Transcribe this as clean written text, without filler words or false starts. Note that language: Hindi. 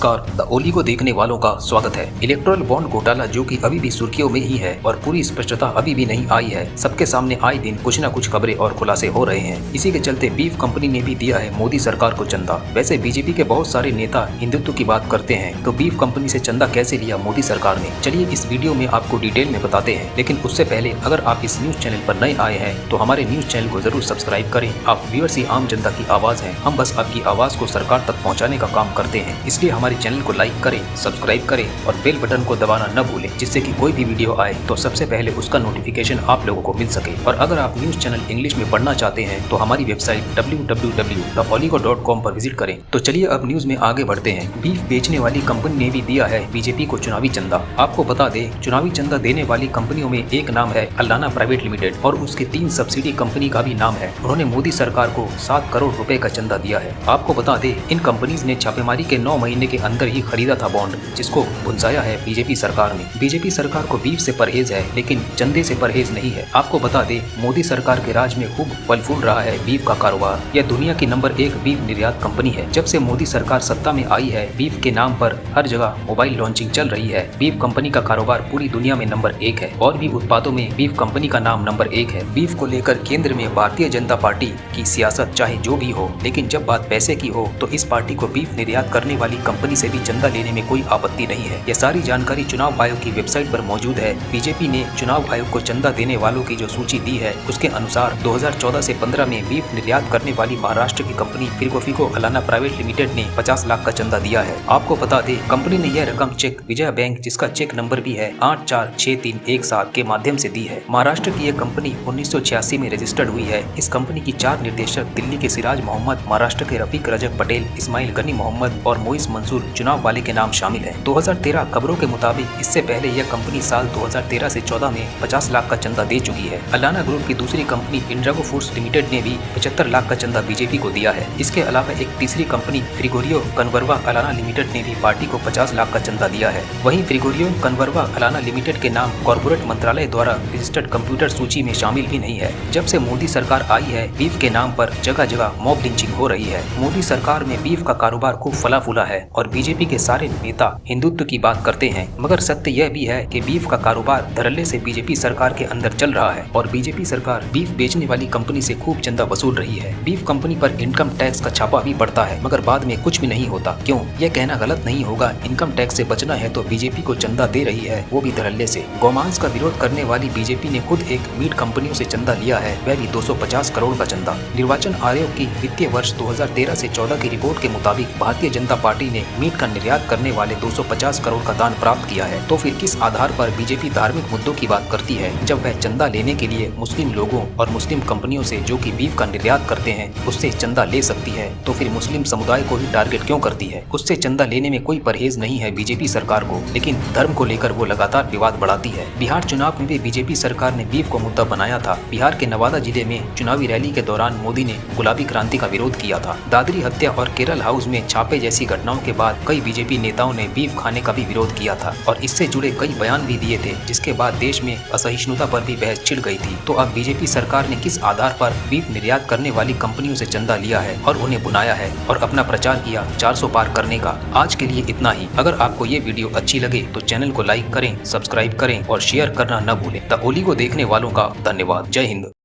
नमस्कार, द ओली को देखने वालों का स्वागत है। इलेक्टोरल बॉन्ड घोटाला जो कि अभी भी सुर्खियों में ही है और पूरी स्पष्टता अभी भी नहीं आई है। सबके सामने आए दिन कुछ न कुछ खबरें और खुलासे हो रहे हैं। इसी के चलते बीफ कंपनी ने भी दिया है मोदी सरकार को चंदा। वैसे बीजेपी के बहुत सारे नेता हिंदुत्व की बात करते हैं, तो बीफ कंपनी से चंदा कैसे लिया मोदी सरकार ने, चलिए इस वीडियो में आपको डिटेल में बताते हैं। लेकिन उससे पहले अगर आप इस न्यूज चैनल पर नए आए हैं तो हमारे न्यूज चैनल को जरूर सब्सक्राइब करें। आप व्यूअर्स ही आम जनता की आवाज है, हम बस आपकी आवाज को सरकार तक पहुँचाने का काम करते हैं। इसलिए हमारे चैनल को लाइक करें, सब्सक्राइब करें और बेल बटन को दबाना न भूलें, जिससे कि कोई भी वीडियो आए तो सबसे पहले उसका नोटिफिकेशन आप लोगों को मिल सके। और अगर आप न्यूज चैनल इंग्लिश में पढ़ना चाहते हैं तो हमारी वेबसाइट www.oligo.com पर विजिट करें। तो चलिए अब न्यूज में आगे बढ़ते हैं। बीफ बेचने वाली कंपनी ने भी दिया है बीजेपी को चुनावी चंदा। आपको बता दें, चुनावी चंदा देने वाली कंपनियों में एक नाम है अलाना प्राइवेट लिमिटेड और उसके 3 सब्सिडी कंपनी का भी नाम है। उन्होंने मोदी सरकार को 7 करोड़ रुपए का चंदा दिया है। आपको बता दें, इन कंपनीज ने छापेमारी के 9 महीने के अंदर ही खरीदा था बॉन्ड, जिसको भुंसाया है बीजेपी सरकार ने। बीजेपी सरकार को बीफ से परहेज है, लेकिन चंदे से परहेज नहीं है। आपको बता दें, मोदी सरकार के राज में खूब फल फूल रहा है बीफ का कारोबार। यह दुनिया की नंबर 1 बीफ निर्यात कंपनी है। जब से मोदी सरकार सत्ता में आई है, बीफ के नाम पर हर जगह मोबाइल लॉन्चिंग चल रही है। बीफ कंपनी का कारोबार पूरी दुनिया में नंबर 1 है और भी उत्पादों में बीफ कंपनी का नाम नंबर 1 है। बीफ को लेकर केंद्र में भारतीय जनता पार्टी की सियासत चाहे जो भी हो, लेकिन जब बात पैसे की हो तो इस पार्टी को बीफ निर्यात करने वाली कंपनी से भी चंदा लेने में कोई आपत्ति नहीं है। यह सारी जानकारी चुनाव आयोग की वेबसाइट पर मौजूद है। बीजेपी ने चुनाव आयोग को चंदा देने वालों की जो सूची दी है, उसके अनुसार 2014 से 15 में बीफ निर्यात करने वाली महाराष्ट्र की कंपनी फिरगोफिको अलाना प्राइवेट लिमिटेड ने 50 लाख का चंदा दिया है। आपको बता दें, कंपनी ने यह रकम चेक विजया बैंक, जिसका चेक नंबर भी है 846317 के माध्यम से दी है। महाराष्ट्र की यह कंपनी 1986 में रजिस्टर्ड हुई है। इस कंपनी की 4 निर्देशक दिल्ली के सिराज मोहम्मद, महाराष्ट्र के रफीक रजक पटेल, इस्माइल गनी मोहम्मद और मोइस मंसूर चुनाव वाले के नाम शामिल है। 2013 खबरों के मुताबिक इससे पहले यह कंपनी साल 2013 से 14 में 50 लाख का चंदा दे चुकी है। अलाना ग्रुप की दूसरी कंपनी इंड्रागो फूड्स लिमिटेड ने भी 75 लाख का चंदा बीजेपी को दिया है। इसके अलावा एक तीसरी कंपनी फ्रिगोरियो कन्वर्वा अलाना लिमिटेड ने भी पार्टी को 50 लाख का चंदा दिया है। वहीं फ्रिगोरियो कन्वर्वा अलाना लिमिटेड के नाम कॉर्पोरेट मंत्रालय द्वारा रजिस्टर्ड कंप्यूटर सूची में शामिल ही नहीं है। जब से मोदी सरकार आई है, बीफ के नाम पर जगह जगह मॉब लिंचिंग हो रही है। मोदी सरकार में बीफ का कारोबार खूब फला फूला है और बीजेपी के सारे नेता हिंदुत्व की बात करते हैं, मगर सत्य यह भी है कि बीफ का कारोबार धड़ल्ले से बीजेपी सरकार के अंदर चल रहा है और बीजेपी सरकार बीफ बेचने वाली कंपनी से खूब चंदा वसूल रही है। बीफ कंपनी पर इनकम टैक्स का छापा भी पड़ता है, मगर बाद में कुछ भी नहीं होता। क्यों? यह कहना गलत नहीं होगा। इनकम टैक्स से बचना है तो बीजेपी को चंदा दे रही है, वो भी धड़ल्ले से। गौमांस का विरोध करने वाली बीजेपी ने खुद एक मीट कंपनियों से चंदा लिया है, वह भी 250 करोड़ का चंदा। निर्वाचन आयोग की वित्तीय वर्ष 2013 से 14 की रिपोर्ट के मुताबिक भारतीय जनता पार्टी ने मीट का निर्यात करने वाले 250 करोड़ का दान प्राप्त किया है। तो फिर किस आधार पर बीजेपी धार्मिक मुद्दों की बात करती है, जब वह चंदा लेने के लिए मुस्लिम लोगों और मुस्लिम कंपनियों से जो कि बीफ का निर्यात करते हैं उससे चंदा ले सकती है? तो फिर मुस्लिम समुदाय को ही टारगेट क्यों करती है? उससे चंदा लेने में कोई परहेज नहीं है बीजेपी सरकार को, लेकिन धर्म को लेकर वो लगातार विवाद बढ़ाती है। बिहार चुनाव में भी बीजेपी सरकार ने बीफ को मुद्दा बनाया था। बिहार के नवादा जिले में चुनावी रैली के दौरान मोदी ने गुलाबी क्रांति का विरोध किया था। दादरी हत्या और केरल हाउस में छापे जैसी घटनाओं के बाद कई बीजेपी नेताओं ने बीफ खाने का भी विरोध किया था और इससे जुड़े कई बयान भी दिए थे, जिसके बाद देश में असहिष्णुता पर भी बहस छिड़ गई थी। तो अब बीजेपी सरकार ने किस आधार पर बीफ निर्यात करने वाली कंपनियों से चंदा लिया है और उन्हें बुलाया है और अपना प्रचार किया 400 पार करने का? आज के लिए इतना ही। अगर आपको ये वीडियो अच्छी लगे तो चैनल को लाइक करें, सब्सक्राइब करें और शेयर करना न भूलें। द ओली को देखने वालों का धन्यवाद। जय हिंद।